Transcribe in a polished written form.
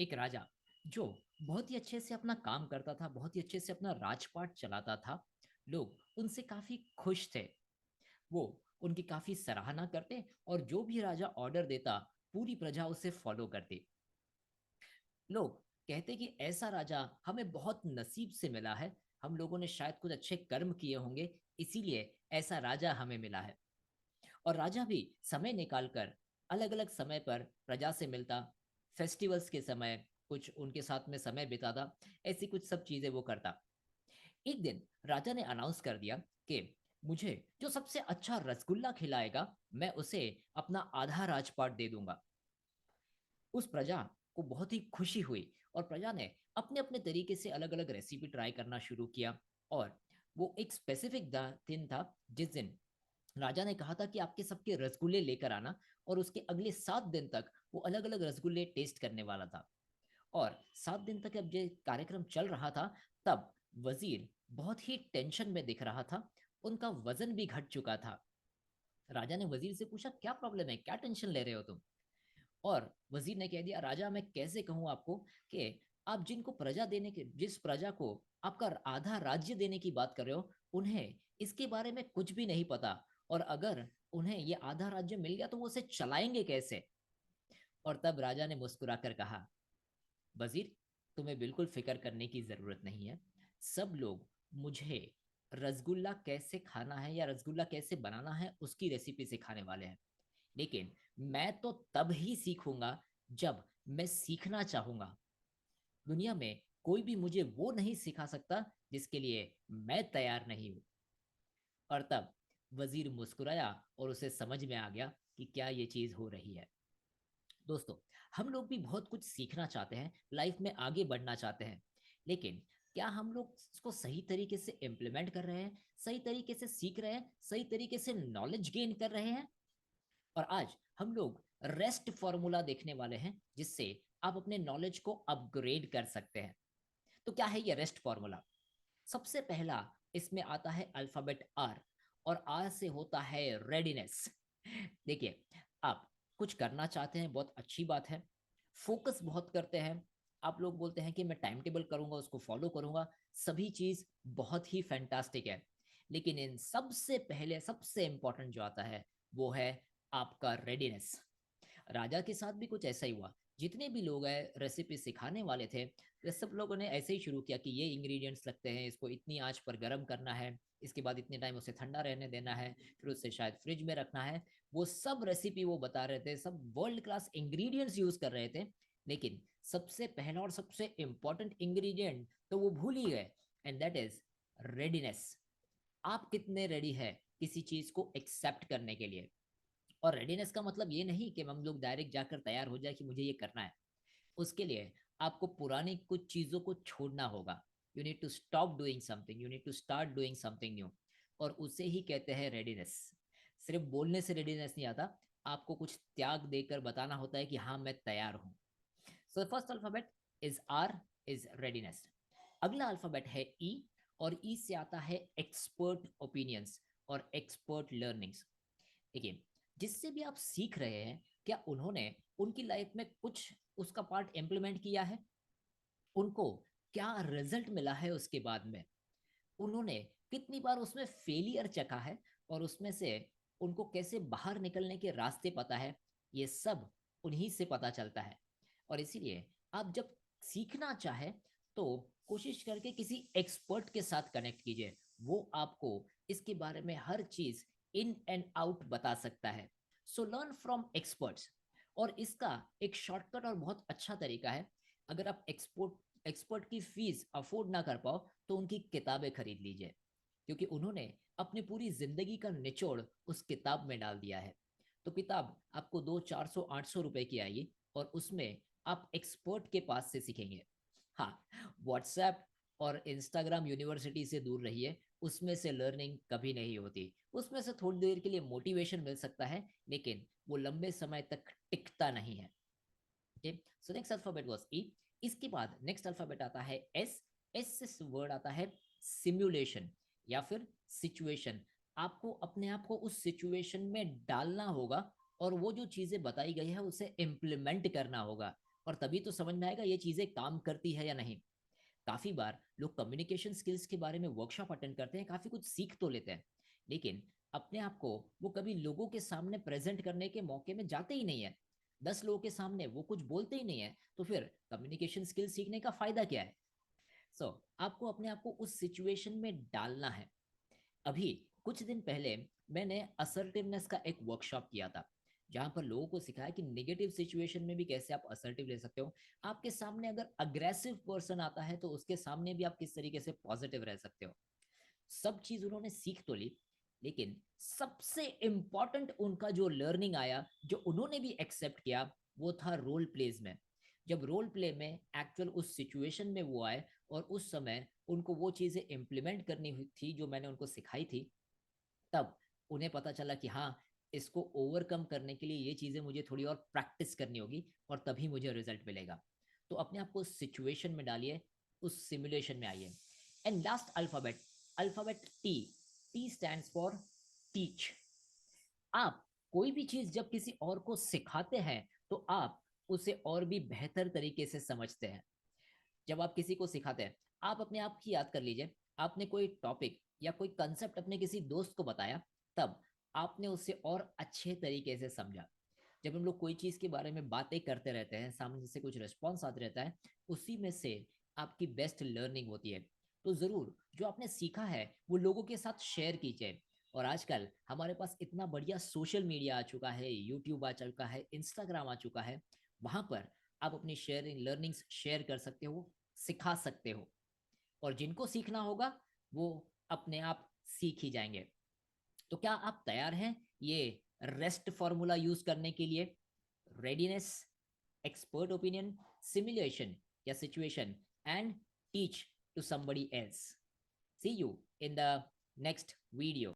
एक राजा जो बहुत ही अच्छे से अपना काम करता था, बहुत ही अच्छे से अपना राजपाट चलाता था। लोग उनसे काफी खुश थे। वो उनकी काफी सराहना करते और जो भी राजा ऑर्डर देता पूरी प्रजा उसे फॉलो करती। लोग कहते कि ऐसा राजा हमें बहुत नसीब से मिला है। हम लोगों ने शायद कुछ अच्छे कर्म किए होंगे, इसीलिए ऐसा राजा हमें मिला है। और राजा भी समय निकालकर अलग अलग समय पर प्रजा से मिलता, फेस्टिवल्स के समय कुछ उनके साथ में समय बिताता, ऐसी कुछ सब चीजें वो करता। एक दिन राजा ने अनाउंस कर दिया कि मुझे जो सबसे अच्छा रसगुल्ला खिलाएगा मैं उसे अपना आधा राजपाट दे दूंगा। उस प्रजा को बहुत ही खुशी हुई और प्रजा ने अपने अपने तरीके से अलग अलग रेसिपी ट्राई करना शुरू किया। और वो एक स्पेसिफिक दिन था जिस दिन राजा ने कहा था कि आपके सबके रसगुल्ले लेकर आना, और उसके अगले 7 दिन तक वो अलग अलग रसगुल्ले टेस्ट करने वाला था। और 7 दिन तक अब ये कार्यक्रम चल रहा था, तब वजीर बहुत ही टेंशन में दिख रहा था। उनका वजन भी घट चुका था। राजा ने वजीर से पूछा, क्या प्रॉब्लम है, क्या टेंशन ले रहे हो तुम? और वजीर ने कह दिया, राजा मैं कैसे कहूँ आपको कि आप जिनको प्रजा देने के, जिस प्रजा को आपका आधा राज्य देने की बात कर रहे हो, उन्हें इसके बारे में कुछ भी नहीं पता। और अगर उन्हें ये आधा राज्य मिल गया तो वो उसे चलाएंगे कैसे? और तब राजा ने मुस्कुराकर कहा, वजीर तुम्हें बिल्कुल फिक्र करने की जरूरत नहीं है। सब लोग मुझे रसगुल्ला कैसे खाना है या रसगुल्ला कैसे बनाना है उसकी रेसिपी सिखाने वाले हैं। लेकिन मैं तो तब ही सीखूंगा जब मैं सीखना चाहूंगा। दुनिया में कोई भी मुझे वो नहीं सिखा सकता जिसके लिए मैं तैयार नहीं हूं। और तब वजीर मुस्कुराया और उसे समझ में आ गया कि क्या ये चीज हो रही है। दोस्तों, हम लोग भी बहुत कुछ सीखना चाहते हैं, लाइफ में आगे बढ़ना चाहते हैं, लेकिन क्या हम लोग इसको सही तरीके से इम्प्लीमेंट कर रहे हैं, सही तरीके से सीख रहे हैं, सही तरीके से नॉलेज गेन कर रहे हैं? और आज हम लोग रेस्ट फॉर्मूला देखने वाले हैं जिससे आप अपने नॉलेज को अपग्रेड कर सकते हैं। तो क्या है ये रेस्ट फॉर्मूला? सबसे पहला इसमें आता है अल्फाबेट आर, और आर से होता है रेडीनेस। देखिए, आप कुछ करना चाहते हैं, बहुत अच्छी बात है। फोकस बहुत करते हैं, आप लोग बोलते हैं कि मैं टाइम टेबल करूंगा, उसको फॉलो करूंगा, सभी चीज बहुत ही फैंटास्टिक है। लेकिन इन सबसे पहले सबसे इंपॉर्टेंट जो आता है वो है आपका रेडीनेस। राजा के साथ भी कुछ ऐसा ही हुआ। जितने भी लोग हैं रेसिपी सिखाने वाले थे, वे सब लोगों ने ऐसे ही शुरू किया कि ये इंग्रेडिएंट्स लगते हैं, इसको इतनी आंच पर गर्म करना है, इसके बाद इतने टाइम उसे ठंडा रहने देना है, फिर उसे शायद फ्रिज में रखना है। वो सब रेसिपी वो बता रहे थे, सब वर्ल्ड क्लास इंग्रेडिएंट्स यूज कर रहे थे। लेकिन सबसे पहला और सबसे इंपॉर्टेंट इंग्रेडिएंट तो वो भूल ही गए, एंड दैट इज रेडीनेस। आप कितने रेडी है किसी चीज को एक्सेप्ट करने के लिए? और रेडीनेस का मतलब ये नहीं कि हम लोग डायरेक्ट जाकर तैयार हो जाए कि मुझे ये करना है। उसके लिए आपको पुरानी कुछ चीजों को छोड़ना होगा। You need to stop doing something, you need to start doing something new. और उसे ही कहते हैं रेडीनेस। सिर्फ बोलने से रेडीनेस नहीं आता, आपको कुछ त्याग देकर बताना होता है कि हाँ मैं तैयार हूँ। So first alphabet is R, is readiness. अगला अल्फाबेट है ई, और ई से आता है एक्सपर्ट ओपिनियंस और एक्सपर्ट लर्निंग्स। देखिए, जिससे भी आप सीख रहे हैं, क्या उन्होंने उनकी लाइफ में कुछ उसका पार्ट इम्प्लीमेंट किया है? उनको क्या रिजल्ट मिला है उसके बाद में? उन्होंने कितनी बार उसमें फेलियर चखा है, और उसमें से उनको कैसे बाहर निकलने के रास्ते पता है? ये सब उन्हीं से पता चलता है। और इसीलिए आप जब सीखना चाहे तो कोशिश करके किसी एक्सपर्ट के साथ कनेक्ट कीजिए। वो आपको इसके बारे में हर चीज इन एंड आउट बता सकता है। So learn from experts. और इसका एक शॉर्टकट और बहुत अच्छा तरीका है, अगर आप एक्सपर्ट की फीस अफोर्ड ना कर पाओ तो उनकी किताबें खरीद लीजिए, क्योंकि उन्होंने अपनी पूरी जिंदगी का निचोड़ उस किताब में डाल दिया है। तो किताब आपको 200, 400, 800 रुपए की आएगी, और उसमें आप एक्सपर्ट के पास से सीखेंगे। हाँ, व्हाट्सएप और इंस्टाग्राम यूनिवर्सिटी से दूर रहिए, उसमें से लर्निंग कभी नहीं होती। उसमें से थोड़ी देर के लिए मोटिवेशन मिल सकता है, लेकिन वो लंबे समय तक टिकता नहीं है। Okay, so next alphabet was E. इसके बाद नेक्स्ट अल्फाबेट आता है एस। एस से वर्ड आता है सिमुलेशन या फिर सिचुएशन। आपको अपने आप को उस सिचुएशन में डालना होगा और वो जो चीजें बताई गई है उसे इम्प्लीमेंट करना होगा। और तभी तो समझ में आएगा ये चीजें काम करती है या नहीं। काफी बार लोग कम्युनिकेशन स्किल्स के बारे में वर्कशॉप अटेंड करते हैं, काफी कुछ सीख तो लेते हैं, लेकिन अपने आप को वो कभी लोगों के सामने प्रेजेंट करने के मौके में जाते ही नहीं है। 10 लोगों के सामने वो कुछ बोलते ही नहीं है, तो फिर कम्युनिकेशन स्किल सीखने का फायदा क्या है? आपको अपने आप को उस सिचुएशन में डालना है। अभी कुछ दिन पहले मैंने असर्टिवनेस का एक वर्कशॉप किया था, जहां पर लोगों को सिखाया कि नेगेटिव सिचुएशन में भी कैसे आप असर्टिव ले सकते हो। आपके सामने अगर अग्रेसिव पर्सन आता है तो उसके सामने भी आप किस तरीके से पॉजिटिव रह सकते हो। सब चीज उन्होंने सीख तो ली, लेकिन सबसे इंपॉर्टेंट उनका जो लर्निंग आया, जो उन्होंने भी एक्सेप्ट किया, वो था रोल प्लेज में। जब रोल प्ले में एक्चुअल उस सिचुएशन में वो आए और उस समय उनको वो चीज़ें इम्प्लीमेंट करनी हुई थी जो मैंने उनको सिखाई थी, तब उन्हें पता चला कि हाँ, इसको ओवरकम करने के लिए ये चीज़ें मुझे थोड़ी और प्रैक्टिस करनी होगी और तभी मुझे रिजल्ट मिलेगा। तो अपने आप को उस सिचुएशन में डालिए, उस सिमुलेशन में आइए। And last alphabet, alphabet T. T stands for teach. आप कोई भी चीज जब किसी और को सिखाते हैं तो आप उसे और भी बेहतर तरीके से समझते हैं। जब आप किसी को सिखाते हैं, आप अपने आप की याद कर लीजिए, आपने कोई टॉपिक या कोई कंसेप्ट अपने किसी दोस्त को बताया, तब आपने उससे और अच्छे तरीके से समझा। जब हम लोग कोई चीज़ के बारे में बातें करते रहते हैं, सामने से कुछ रिस्पॉन्स आते रहता है, उसी में से आपकी बेस्ट लर्निंग होती है। तो ज़रूर जो आपने सीखा है वो लोगों के साथ शेयर कीजिए। और आजकल हमारे पास इतना बढ़िया सोशल मीडिया आ चुका है, यूट्यूब आ चुका है, इंस्टाग्राम आ चुका है, वहाँ पर आप अपनी शेयरिंग लर्निंग्स शेयर कर सकते हो, सिखा सकते हो। और जिनको सीखना होगा वो अपने आप सीख ही जाएंगे। तो क्या आप तैयार हैं ये रेस्ट फॉर्मूला यूज करने के लिए? रेडीनेस, एक्सपर्ट ओपिनियन, सिमुलेशन या situation, and teach to somebody else. See you in the next video.